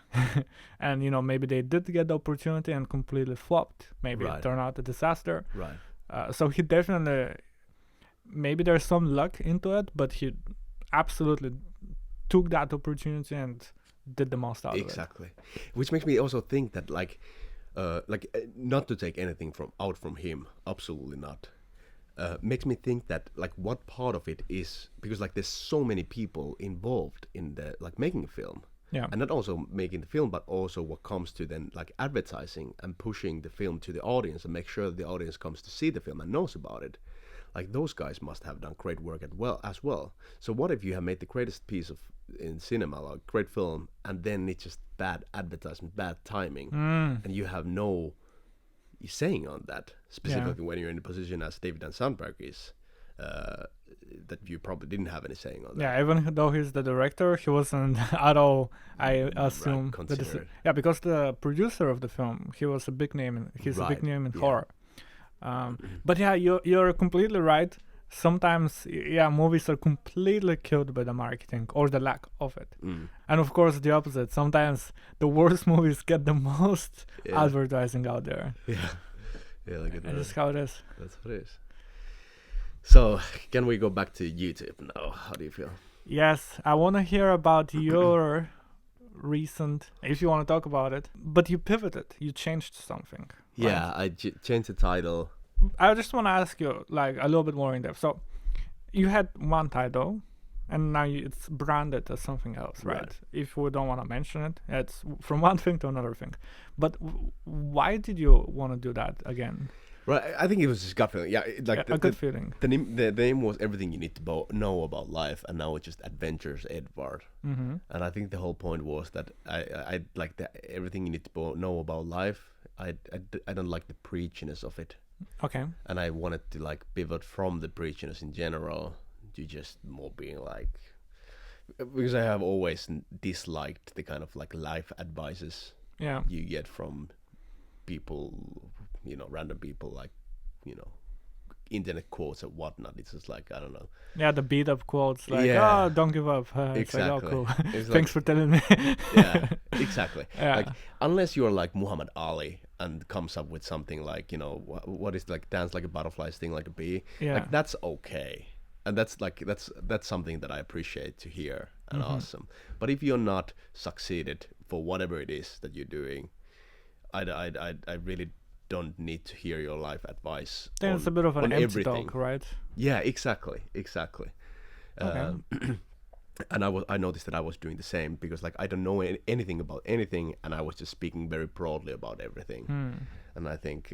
Speaker 1: And maybe they did get the opportunity and completely flopped. Maybe it turned out a disaster.
Speaker 2: Right.
Speaker 1: So he definitely, maybe there's some luck into it, but he absolutely took that opportunity and did the most out of it.
Speaker 2: Exactly. Which makes me also think that not to take anything out from him, absolutely not. Makes me think that like what part of it is, because like there's so many people involved in the like making a film, and not also making the film, but also what comes to then like advertising and pushing the film to the audience and make sure that the audience comes to see the film and knows about it. Like those guys must have done great work as well. So what if you have made the greatest piece in cinema, like great film, and then it's just bad advertisement, bad timing, and you have no saying on that, specifically when you're in a position as David and Sandberg is, that you probably didn't have any saying on that.
Speaker 1: Yeah, even though he's the director, he wasn't at all, I assume. Because the producer of the film, he was a big name. He's a big name in horror. But yeah, you're completely right. Sometimes, movies are completely killed by the marketing or the lack of it. And of course, the opposite. Sometimes the worst movies get the most advertising out there.
Speaker 2: Like
Speaker 1: and that's how it is.
Speaker 2: That's what it is. So, can we go back to YouTube now? How do you feel?
Speaker 1: Yes, I want to hear about your recent, if you want to talk about it. But you pivoted. You changed something. Right?
Speaker 2: Yeah, I changed the title.
Speaker 1: I just want to ask you, like, a little bit more in depth. So, you had one title, and now it's branded as something else, right? If we don't want to mention it, it's from one thing to another thing. But why did you want to do that again?
Speaker 2: Right, I think it was just gut feeling. Yeah,
Speaker 1: a good feeling.
Speaker 2: The name was Everything You Need to Know About Life, and now it's just Adventurous Edward. And I think the whole point was that I like everything you need to know about life. I don't like the preachiness of it.
Speaker 1: Okay.
Speaker 2: And I wanted to like pivot from the preachiness in general to just more being like, because I have always disliked the kind of like life advices you get from people, random people, like, internet quotes and whatnot. It's just like, I don't know.
Speaker 1: Yeah, the beat up quotes like, don't give up. It's like, oh, cool. Thanks for telling me.
Speaker 2: Yeah, exactly. Like, unless you're like Muhammad Ali and comes up with something like, what is like dance like a butterfly, sting like a bee. Like, that's okay. And that's something that I appreciate to hear and awesome. But if you're not succeeded for whatever it is that you're doing, I really don't need to hear your life advice.
Speaker 1: Then it's a bit of an empty talk, right?
Speaker 2: Yeah, exactly.
Speaker 1: Okay.
Speaker 2: And I noticed that I was doing the same, because like I don't know anything about anything, and I was just speaking very broadly about everything. And I think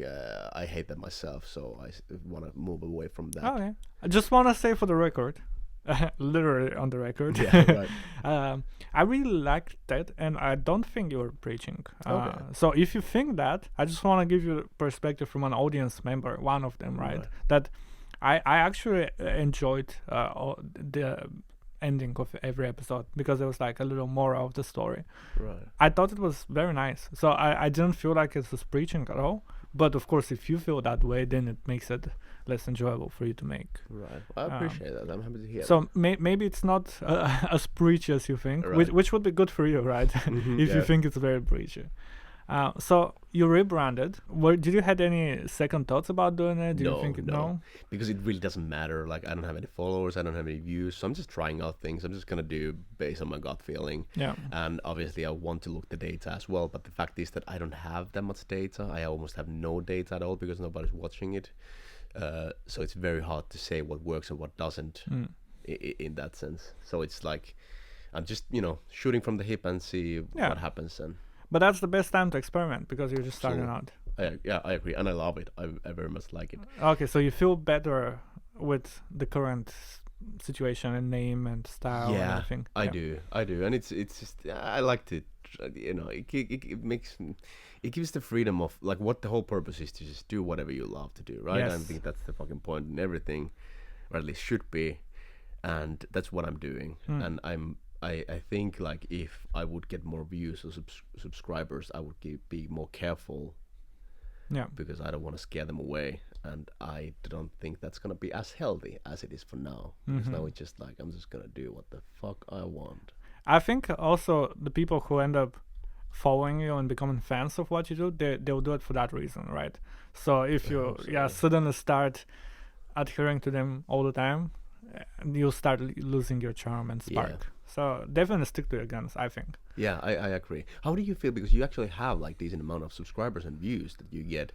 Speaker 2: I hate that myself, so I want to move away from that.
Speaker 1: Okay. I just want to say for the record, literally on the record, I really liked that, and I don't think you were preaching. So if you think that, I just want to give you perspective from an audience member, one of them, right? That I actually enjoyed ending of every episode because there was like a little more of the story.
Speaker 2: Right.
Speaker 1: I thought it was very nice. So I didn't feel like it was preaching at all. But of course, if you feel that way, then it makes it less enjoyable for you to make.
Speaker 2: Right. I appreciate that. I'm happy to hear.
Speaker 1: So maybe it's not as preachy as you think,
Speaker 2: Right.
Speaker 1: which would be good for you, right? If you think it's very preachy. So you rebranded. Did you had any second thoughts about doing it? You think no?
Speaker 2: Because it really doesn't matter. Like I don't have any followers, I don't have any views, so I'm just trying out things. I'm just gonna do based on my gut feeling.
Speaker 1: Yeah.
Speaker 2: And obviously I want to look the data as well, but the fact is that I don't have that much data. I almost have no data at all because nobody's watching it. So it's very hard to say what works and what doesn't in that sense. So it's like I'm just shooting from the hip and see what happens then.
Speaker 1: But that's the best time to experiment because you're just starting out.
Speaker 2: I agree, and I love it. I very much like it.
Speaker 1: Okay, so you feel better with the current situation and name and style and everything.
Speaker 2: I do, and it's just I like to, it gives the freedom of like what the whole purpose is to just do whatever you love to do, right?
Speaker 1: Yes.
Speaker 2: I think that's the fucking point in everything, or at least should be, and that's what I'm doing, and I think like if I would get more views or subscribers, I would be more careful. Yeah. Because I don't want to scare them away, and I don't think that's gonna be as healthy as it is for now. Because now it's just like I'm just gonna do what the fuck I want.
Speaker 1: I think also the people who end up following you and becoming fans of what you do, they'll do it for that reason, right? So if you suddenly start adhering to them all the time, you'll start losing your charm and spark. Yeah. So definitely stick to your guns, I think.
Speaker 2: Yeah, I agree. How do you feel? Because you actually have like decent amount of subscribers and views that you get.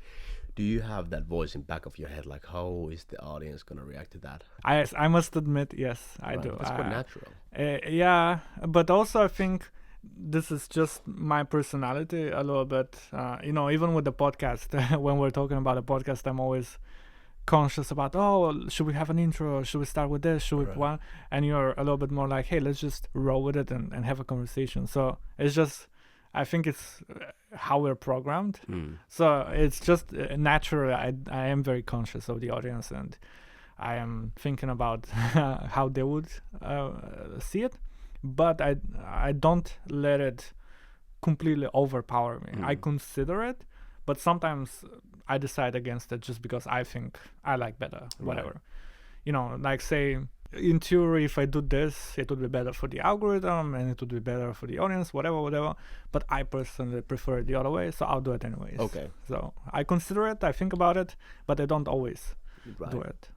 Speaker 2: Do you have that voice in back of your head, like how is the audience gonna react to that?
Speaker 1: I must admit, yes, I do.
Speaker 2: That's quite natural.
Speaker 1: Yeah, but also I think this is just my personality a little bit. Even with the podcast, when we're talking about a podcast, I'm always conscious about, should we have an intro? Should we start with this? Should we one? And you're a little bit more like, hey, let's just roll with it and have a conversation. So it's just, I think it's how we're programmed. So it's just natural. I am very conscious of the audience, and I am thinking about how they would see it, but I don't let it completely overpower me. I consider it, but sometimes I decide against it just because I think I like better, whatever. Like say, in theory, if I do this, it would be better for the algorithm and it would be better for the audience, whatever. But I personally prefer it the other way, so I'll do it anyways.
Speaker 2: Okay.
Speaker 1: So I consider it, I think about it, but I don't always do it.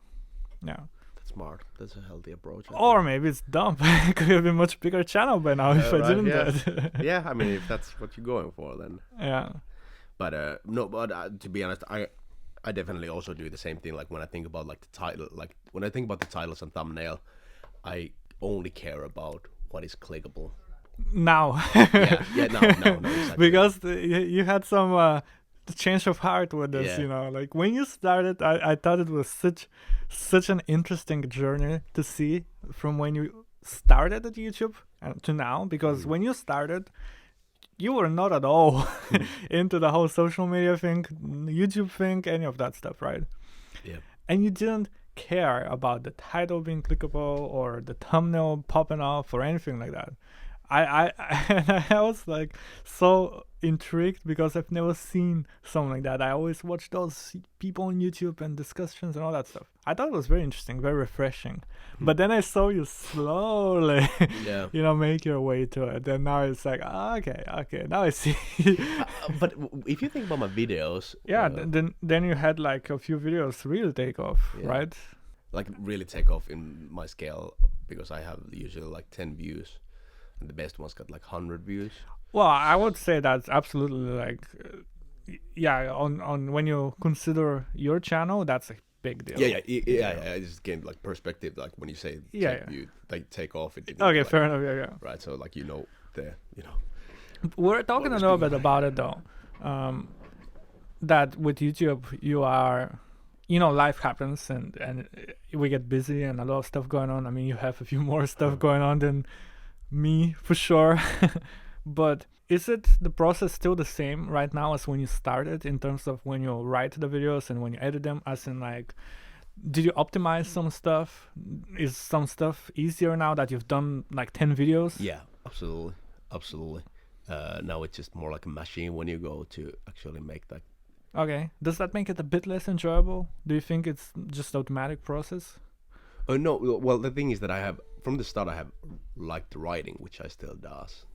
Speaker 1: Yeah.
Speaker 2: That's smart. That's a healthy approach.
Speaker 1: Or maybe it's dumb. It could have a much bigger channel by now if I didn't do it.
Speaker 2: Yeah, I mean, if that's what you're going for, then.
Speaker 1: Yeah.
Speaker 2: But to be honest, I definitely also do the same thing. Like when I think about like the title, like when I think about the titles and thumbnail, I only care about what is clickable.
Speaker 1: Now.
Speaker 2: No, exactly.
Speaker 1: Because you had some change of heart with this, like when you started, I thought it was such an interesting journey to see from when you started at YouTube to now, because when you started, you were not at all into the whole social media thing, YouTube thing, any of that stuff, right?
Speaker 2: Yeah.
Speaker 1: And you didn't care about the title being clickable or the thumbnail popping off or anything like that. I was like so intrigued because I've never seen something like that. I always watch those people on YouTube and discussions and all that stuff. I thought it was very interesting, very refreshing. But then I saw you slowly, make your way to it. And now it's like, okay, now I see.
Speaker 2: But if you think about my videos,
Speaker 1: then you had like a few videos really take off, right?
Speaker 2: Like really take off in my scale, because I have usually like 10 views. And the best ones got like 100 views.
Speaker 1: Well, I would say that's absolutely like, on when you consider your channel, that's a big deal.
Speaker 2: Yeah. I just gained like perspective, like when you say you like take off.
Speaker 1: Okay, fair enough. Yeah.
Speaker 2: Right, so like
Speaker 1: We're talking a little bit about it though. That with YouTube you are, life happens and we get busy and a lot of stuff going on. I mean, you have a few more stuff going on than me for sure. But is it the process still the same right now as when you started in terms of when you write the videos and when you edit them, as in like Did you optimize some stuff? Is some stuff easier now that you've done like 10 videos?
Speaker 2: Yeah, absolutely. Now it's just more like a machine when you go to actually make that.
Speaker 1: Okay. Does that make it a bit less enjoyable? Do you think it's just automatic process?
Speaker 2: Oh no, well the thing is that I have from the start I have liked writing, which I still does.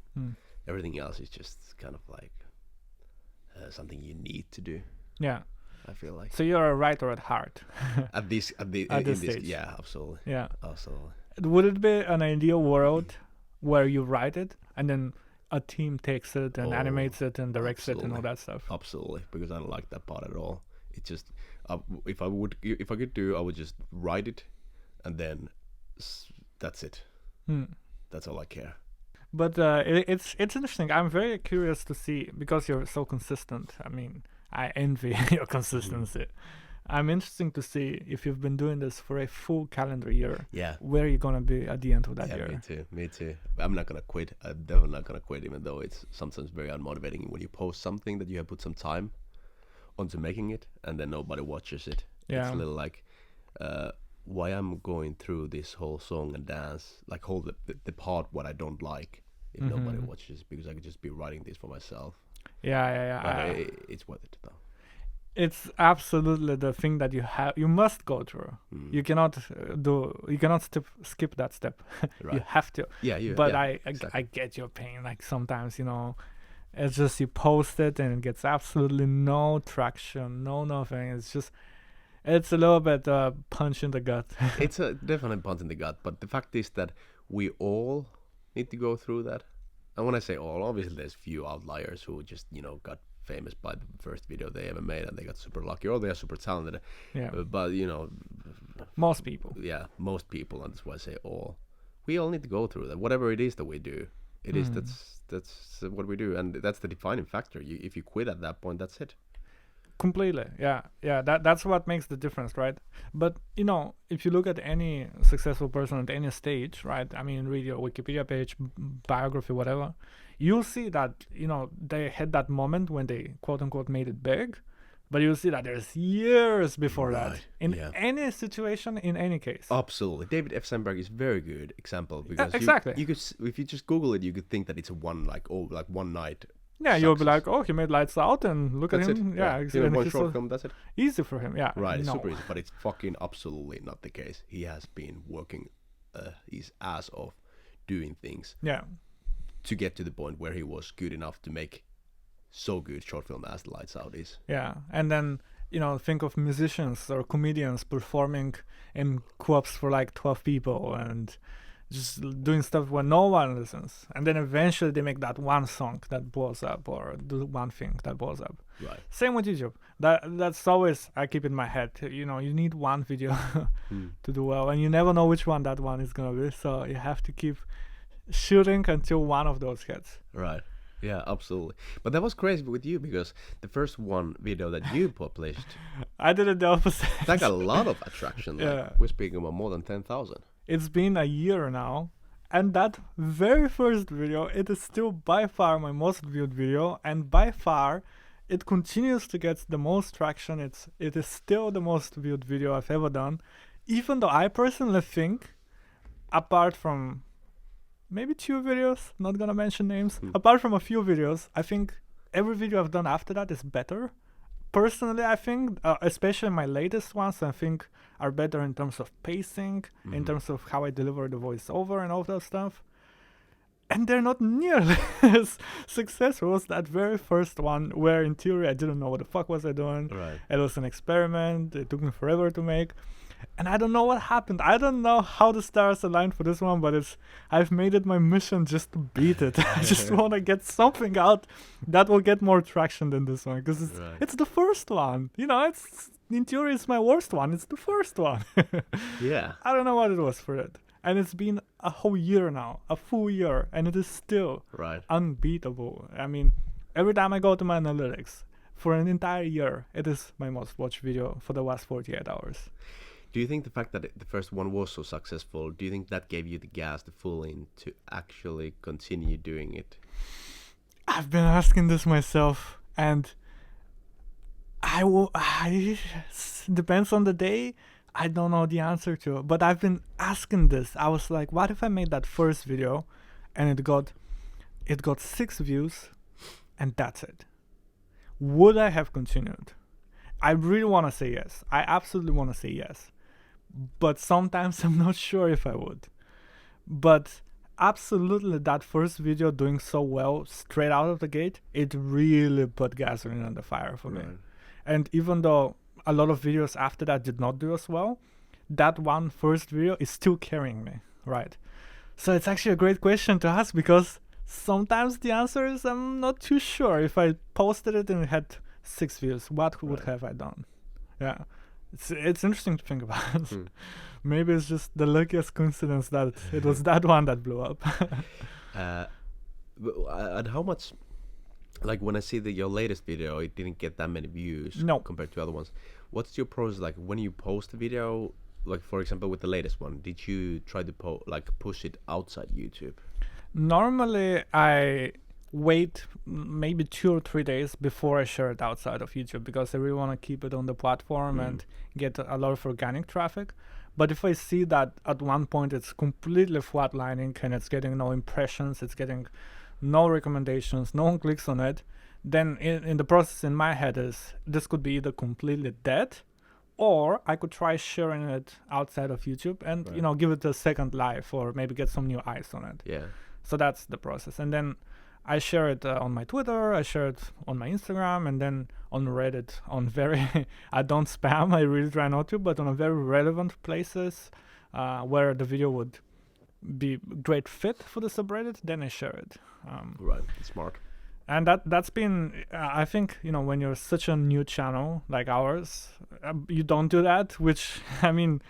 Speaker 2: Everything else is just kind of like something you need to do.
Speaker 1: Yeah.
Speaker 2: I feel like.
Speaker 1: So you're a writer at heart.
Speaker 2: at this
Speaker 1: stage.
Speaker 2: Yeah, absolutely.
Speaker 1: Yeah.
Speaker 2: Absolutely.
Speaker 1: Would it be an ideal world where you write it and then a team takes it and animates it and directs it and all that stuff?
Speaker 2: Absolutely, because I don't like that part at all. It's just if I could do, I would just write it, and then that's it. That's all I care.
Speaker 1: But it's interesting. I'm very curious to see, because you're so consistent. I mean, I envy your consistency. I'm interested to see if you've been doing this for a full calendar year.
Speaker 2: Yeah.
Speaker 1: Where are you gonna be at the end of that year?
Speaker 2: Me too. I'm not gonna quit. I'm definitely not gonna quit, even though it's sometimes very unmotivating when you post something that you have put some time onto making it and then nobody watches it.
Speaker 1: Yeah.
Speaker 2: It's a little like why I'm going through this whole song and dance, like whole the part what I don't like if nobody watches, because I could just be writing this for myself.
Speaker 1: Yeah.
Speaker 2: It's worth it though.
Speaker 1: It's absolutely the thing that you must go through. You cannot skip that step.
Speaker 2: Right.
Speaker 1: You have to. But I get your pain. Like sometimes, it's just you post it and it gets absolutely no traction, no nothing. It's a little bit punch in the gut.
Speaker 2: It's a definite punch in the gut, but the fact is that we all need to go through that. And when I say all, obviously there's few outliers who just got famous by the first video they ever made and they got super lucky, or they are super talented.
Speaker 1: Yeah.
Speaker 2: But
Speaker 1: most people.
Speaker 2: Yeah, most people, and that's why I say all. We all need to go through that. Whatever it is that we do, that's what we do, and that's the defining factor. If you quit at that point, that's it.
Speaker 1: Completely. Yeah. That's what makes the difference, right? But if you look at any successful person at any stage, right? I mean, read your Wikipedia page, biography, whatever. You'll see that they had that moment when they quote unquote made it big, but you'll see that there's years before that in any situation, in any case.
Speaker 2: Absolutely. David F. Sandberg is a very good example, because
Speaker 1: exactly.
Speaker 2: You could, if you just Google it, you could think that it's one night.
Speaker 1: Yeah, you'll be like, oh, he made Lights Out, and look
Speaker 2: that's
Speaker 1: at him.
Speaker 2: It.
Speaker 1: Yeah, exactly.
Speaker 2: One short film, that's it.
Speaker 1: Easy for him, yeah.
Speaker 2: Right, it's super easy, but it's fucking absolutely not the case. He has been working his ass off doing things.
Speaker 1: Yeah.
Speaker 2: To get to the point where he was good enough to make so good short film as Lights Out is.
Speaker 1: Yeah, and then think of musicians or comedians performing in co-ops for like 12 people and just doing stuff where no one listens, and then eventually they make that one song that blows up, or do one thing that blows up.
Speaker 2: Right.
Speaker 1: Same with YouTube. That's always I keep in my head. You need one video to do well, and you never know which one that one is gonna be. So you have to keep shooting until one of those hits.
Speaker 2: Right. Yeah, absolutely. But that was crazy with you, because the first one video that you published,
Speaker 1: I did it the opposite.
Speaker 2: That got a lot of attraction.
Speaker 1: Yeah.
Speaker 2: We're speaking about more than 10,000.
Speaker 1: It's been a year now, and that very first video, it is still by far my most viewed video, and by far it continues to get the most traction. It is still the most viewed video I've ever done, even though I personally think, apart from maybe 2 videos, not gonna mention names, apart from a few videos, I think every video I've done after that is better. Personally, I think, especially my latest ones, I think are better in terms of pacing, in terms of how I deliver the voiceover and all that stuff. And they're not nearly as successful as that very first one, where in theory I didn't know what the fuck was I doing.
Speaker 2: Right.
Speaker 1: It was an experiment. It took me forever to make. And I don't know what happened. I don't know how the stars aligned for this one, but I've made it my mission just to beat it. I just want to get something out that will get more traction than this one, because it's the first one. It's in theory it's my worst one. It's the first one.
Speaker 2: Yeah.
Speaker 1: I don't know what it was for it. And it's been a whole year now, a full year, and it is still unbeatable. I mean, every time I go to my analytics, for an entire year, it is my most watched video for the last 48 hours.
Speaker 2: Do you think the fact that the first one was so successful, do you think that gave you the gas, the full in to actually continue doing it?
Speaker 1: I've been asking this myself, and depends on the day. I don't know the answer to, but I've been asking this. I was like, what if I made that first video and it got 6 views and that's it? Would I have continued? I really want to say yes. I absolutely want to say yes. But sometimes I'm not sure if I would. But absolutely, that first video doing so well straight out of the gate, it really put gasoline on the fire for me. And even though a lot of videos after that did not do as well, that one first video is still carrying me, right? So it's actually a great question to ask, because sometimes the answer is I'm not too sure. If I posted it and it had 6 views, what would have I done? Yeah, it's interesting to think about. Maybe it's just the luckiest coincidence that it was that one that blew up.
Speaker 2: And how much, like when I see your latest video, it didn't get that many views compared to other ones. What's your process like when you post a video? Like for example, with the latest one, did you try to push it outside YouTube?
Speaker 1: Normally, I wait maybe 2 or 3 days before I share it outside of YouTube, because I really want to keep it on the platform and get a lot of organic traffic. But if I see that at one point it's completely flatlining and it's getting no impressions, it's getting no recommendations, no one clicks on it, then in the process in my head is this could be either completely dead, or I could try sharing it outside of YouTube and give it a second life, or maybe get some new eyes on it.
Speaker 2: Yeah.
Speaker 1: So that's the process. And then I share it on my Twitter, I share it on my Instagram, and then on Reddit, on very, I don't spam, I really try not to, but on a very relevant places where the video would be great fit for the subreddit, then I share it.
Speaker 2: Right, smart.
Speaker 1: And that's been, I think, when you're such a new channel like ours, you don't do that, which, I mean,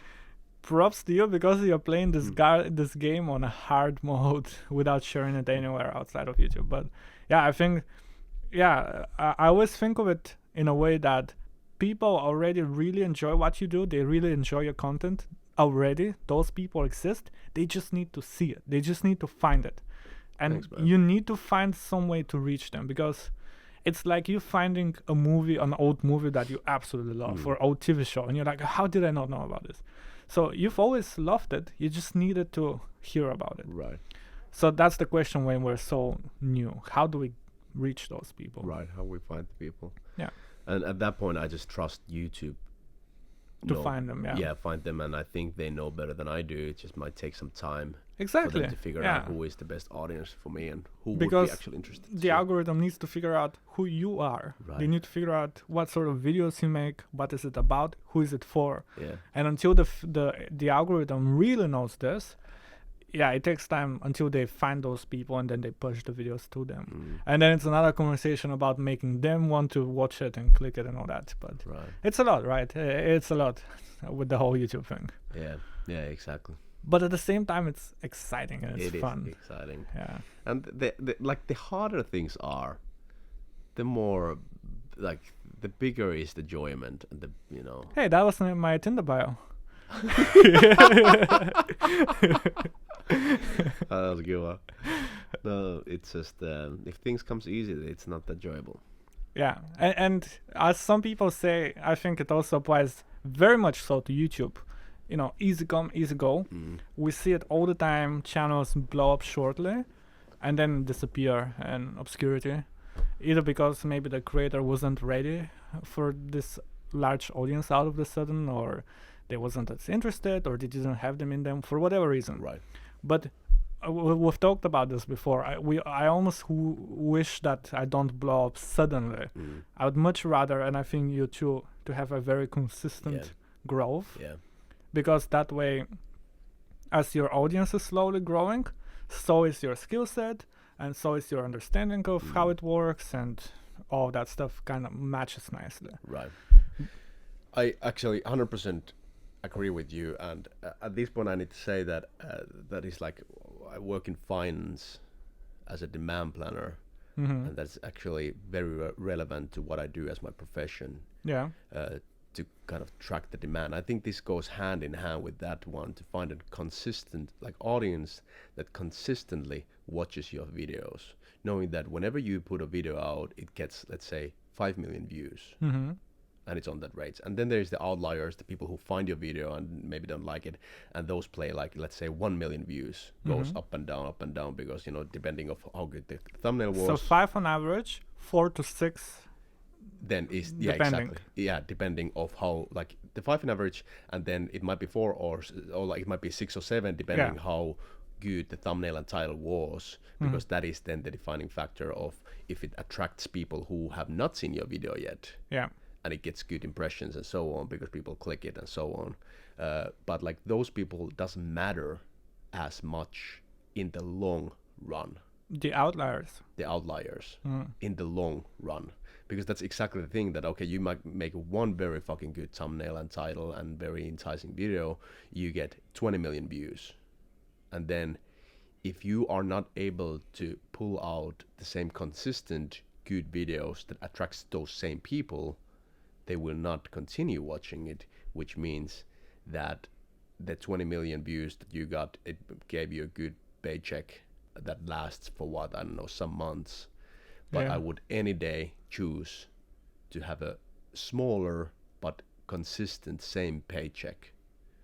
Speaker 1: props to you, because you're playing this game on a hard mode without sharing it anywhere outside of YouTube. But yeah, I think, I always think of it in a way that people already really enjoy what you do. They really enjoy your content already. Those people exist. They just need to see it. They just need to find it. And
Speaker 2: Thanks,
Speaker 1: you need to find some way to reach them, because it's like you finding a movie, an old movie that you absolutely love, or old TV show, and you're like, how did I not know about this? So you've always loved it. You just needed to hear about it.
Speaker 2: Right.
Speaker 1: So that's the question when we're so new. How do we reach those people?
Speaker 2: Right. How we find the people.
Speaker 1: Yeah.
Speaker 2: And at that point, I just trust YouTube
Speaker 1: to find them. Yeah.
Speaker 2: Yeah, find them, and I think they know better than I do. It just might take some time.
Speaker 1: Exactly.
Speaker 2: For them to figure out who is the best audience for me and who
Speaker 1: because
Speaker 2: would be actually interested.
Speaker 1: The algorithm needs to figure out who you are.
Speaker 2: Right.
Speaker 1: They need to figure out what sort of videos you make, what is it about, who is it for.
Speaker 2: Yeah.
Speaker 1: And until the algorithm really knows this, it takes time until they find those people, and then they push the videos to them. And then it's another conversation about making them want to watch it and click it and all that. But it's a lot, right? It's a lot with the whole YouTube thing.
Speaker 2: Yeah, exactly.
Speaker 1: But at the same time, it's exciting and it's fun.
Speaker 2: It is exciting.
Speaker 1: Yeah.
Speaker 2: And the harder things are, the more, like, the bigger is the enjoyment and the,
Speaker 1: Hey, that was my Tinder bio.
Speaker 2: That was a good one. No, it's just if things comes easy, it's not enjoyable.
Speaker 1: Yeah, and as some people say, I think it also applies very much so to YouTube. Easy come, easy go. We see it all the time. Channels blow up shortly and then disappear in obscurity, either because maybe the creator wasn't ready for this large audience out of the sudden, or they wasn't as interested, or they didn't have them in them for whatever reason.
Speaker 2: Right.
Speaker 1: But we've talked about this before. I almost wish that I don't blow up suddenly. I would much rather, and I think you too, to have a very consistent growth.
Speaker 2: Yeah.
Speaker 1: Because that way, as your audience is slowly growing, so is your skill set, and so is your understanding of how it works, and all that stuff kind of matches nicely.
Speaker 2: Right. I actually 100% agree with you, and at this point I need to say that that is like, I work in finance as a demand planner, and that's actually very relevant to what I do as my profession.
Speaker 1: Yeah.
Speaker 2: To kind of track the demand. I think this goes hand in hand with that one, to find a consistent, like, audience that consistently watches your videos, knowing that whenever you put a video out, it gets, let's say, 5 million views. and it's on that rate. And then there's the outliers, the people who find your video and maybe don't like it, and those play like, let's say 1 million views, goes up and down because, you know, depending of how good the thumbnail was.
Speaker 1: So 5 on average, 4 to 6.
Speaker 2: Then is
Speaker 1: depending.
Speaker 2: Exactly, depending of how, like the 5 on average, and then it might be 4 or like it might be 6 or 7 depending how good the thumbnail and title was, because that is then the defining factor of if it attracts people who have not seen your video yet.
Speaker 1: Yeah.
Speaker 2: And it gets good impressions and so on because people click it and so on. But like those people doesn't matter as much in the long run.
Speaker 1: The outliers
Speaker 2: in the long run, because that's exactly the thing that, okay, you might make one very fucking good thumbnail and title and very enticing video, you get 20 million views, and then if you are not able to pull out the same consistent good videos that attracts those same people, they will not continue watching it, which means that the 20 million views that you got, it gave you a good paycheck that lasts for what, I don't know, some months. But I would any day choose to have a smaller but consistent same paycheck.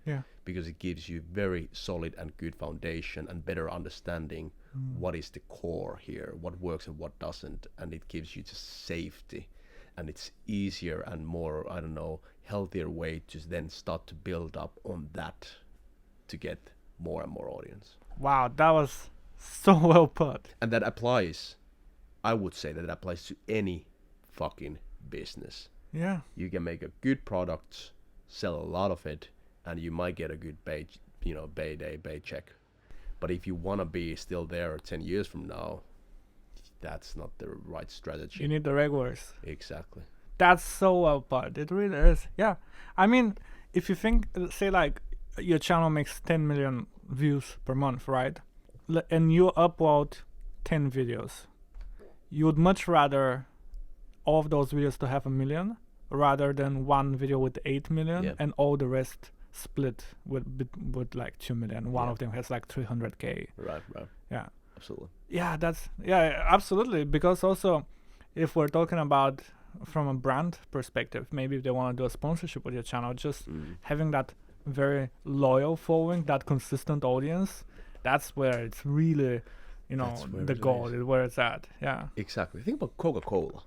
Speaker 1: Yeah.
Speaker 2: Because it gives you very solid and good foundation and better understanding what is the core here, what works and what doesn't, and it gives you just safety. And it's easier and more, I don't know, healthier way to then start to build up on that to get more and more audience.
Speaker 1: Wow, that was so well put.
Speaker 2: And that applies, I would say that applies to any fucking business.
Speaker 1: Yeah.
Speaker 2: You can make a good product, sell a lot of it, and you might get a good paycheck. But if you want to be still there 10 years from now, that's not the right strategy.
Speaker 1: You need the regulars.
Speaker 2: Exactly.
Speaker 1: That's so well put. It really is. Yeah. I mean, if you think, say like your channel makes 10 million views per month, right? And you upload 10 videos. You would much rather all of those videos to have 1 million rather than one video with 8 million and all the rest split with like 2 million. One of them has like 300K.
Speaker 2: Right.
Speaker 1: Yeah.
Speaker 2: Absolutely.
Speaker 1: Yeah, absolutely. Because also, if we're talking about from a brand perspective, maybe if they want to do a sponsorship with your channel, just having that very loyal following, that consistent audience, that's where it's really, the goal, where it's at. Yeah.
Speaker 2: Exactly. Think about Coca-Cola.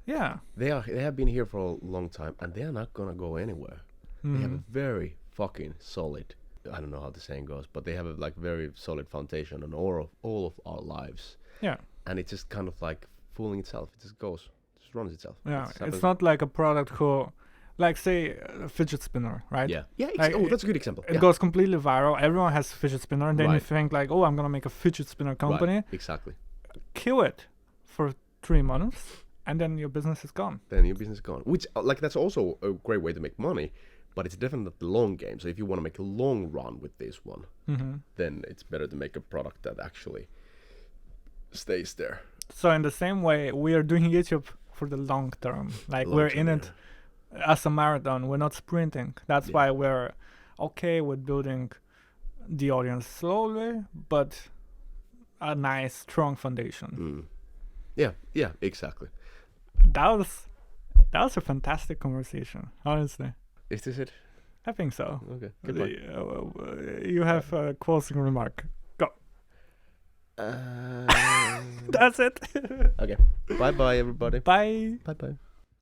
Speaker 1: Yeah.
Speaker 2: They have been here for a long time, and they are not gonna go anywhere. They have a very fucking solid, I don't know how the saying goes, but they have a like very solid foundation on all of our lives.
Speaker 1: Yeah.
Speaker 2: And it's just kind of like fooling itself. It just runs itself.
Speaker 1: Yeah. It's not like a product who, like say a fidget spinner, right?
Speaker 2: Yeah.
Speaker 1: Like,
Speaker 2: That's a good example.
Speaker 1: It goes completely viral. Everyone has a fidget spinner, and then you think like, oh, I'm gonna make a fidget spinner company.
Speaker 2: Right. Exactly.
Speaker 1: Kill it for 3 months, and then your business is gone.
Speaker 2: Which like that's also a great way to make money. But it's definitely not the long game. So if you want to make a long run with this one, then it's better to make a product that actually stays there.
Speaker 1: So in the same way, we are doing YouTube for the long term. Like we're in it as a marathon. We're not sprinting. That's why we're okay with building the audience slowly, but a nice, strong foundation.
Speaker 2: Yeah, exactly.
Speaker 1: That was a fantastic conversation, honestly.
Speaker 2: Is this it?
Speaker 1: I think so.
Speaker 2: Okay. Goodbye.
Speaker 1: You have a closing remark. Go. That's it.
Speaker 2: Okay. Bye-bye, everybody.
Speaker 1: Bye.
Speaker 2: Bye-bye.